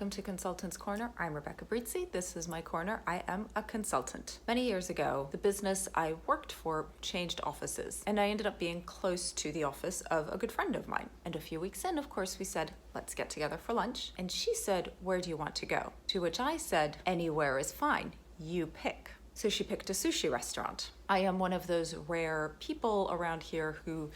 welcome to Consultant's Corner. I'm Rebecca Brizi. This is my corner. I am a consultant. Many years ago, the business I worked for changed offices, and I ended up being close to the office of a good friend of mine. And a few weeks in, of course, we said, let's get together for lunch. And she said, where do you want to go? To which I said, anywhere is fine. You pick. So she picked a sushi restaurant. I am one of those rare people around here who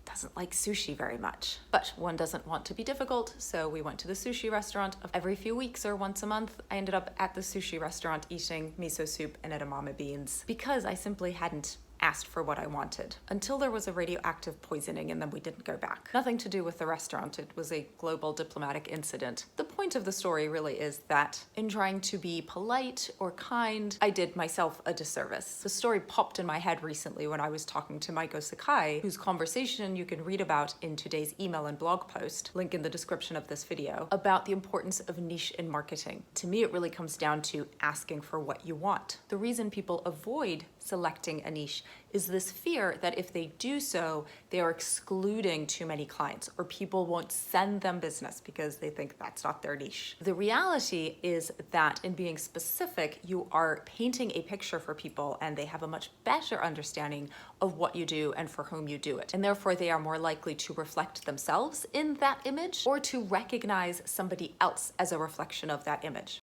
doesn't like sushi very much, but one doesn't want to be difficult, so we went to the sushi restaurant. Every few weeks or once a month, I ended up at the sushi restaurant eating miso soup and edamame beans because I simply hadn't asked for what I wanted until there was a radioactive poisoning, and then we didn't go back. Nothing to do with the restaurant. It was a global diplomatic incident. The point of the story really is that in trying to be polite or kind, I did myself a disservice. The story popped in my head recently when I was talking to Maiko Sakai, whose conversation you can read about in today's email and blog post, link in the description of this video, about the importance of niche in marketing. To me, it really comes down to asking for what you want. The reason people avoid selecting a niche is this fear that if they do so, they are excluding too many clients, or people won't send them business because they think that's not their niche. The reality is that in being specific, you are painting a picture for people, and they have a much better understanding of what you do and for whom you do it. And therefore, they are more likely to reflect themselves in that image or to recognize somebody else as a reflection of that image.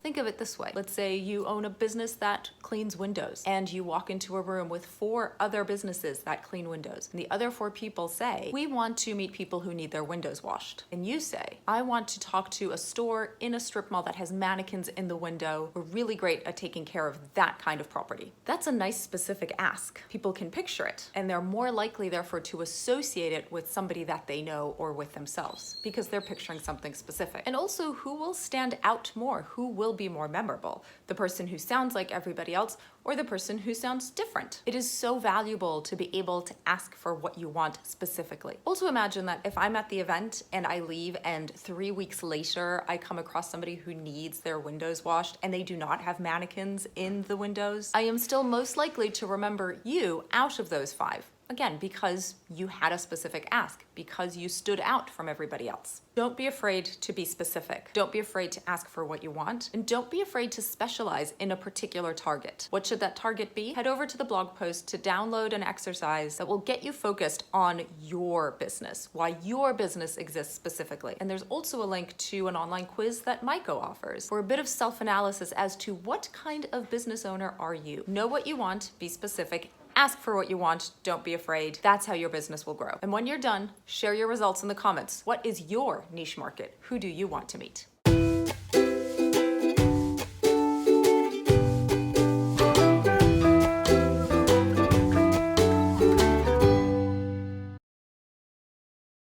Think of it this way. Let's say you own a business that cleans windows, and you walk into a room with 4 other businesses that clean windows. And the other 4 people say, we want to meet people who need their windows washed. And you say, I want to talk to a store in a strip mall that has mannequins in the window. We're really great at taking care of that kind of property. That's a nice specific ask. People can picture it, and they're more likely therefore to associate it with somebody that they know or with themselves because they're picturing something specific. And also, who will stand out more? Who will be more memorable? The person who sounds like everybody else or the person who sounds different? It is so valuable to be able to ask for what you want specifically. Also imagine that if I'm at the event and I leave and 3 weeks later I come across somebody who needs their windows washed and they do not have mannequins in the windows, I am still most likely to remember you out of those 5. Again, because you had a specific ask, because you stood out from everybody else. Don't be afraid to be specific. Don't be afraid to ask for what you want, and don't be afraid to specialize in a particular target. What should that target be? Head over to the blog post to download an exercise that will get you focused on your business, why your business exists specifically. And there's also a link to an online quiz that Maiko offers for a bit of self-analysis as to what kind of business owner are you. Know what you want, be specific, ask for what you want, don't be afraid. That's how your business will grow. And when you're done, share your results in the comments. What is your niche market? Who do you want to meet?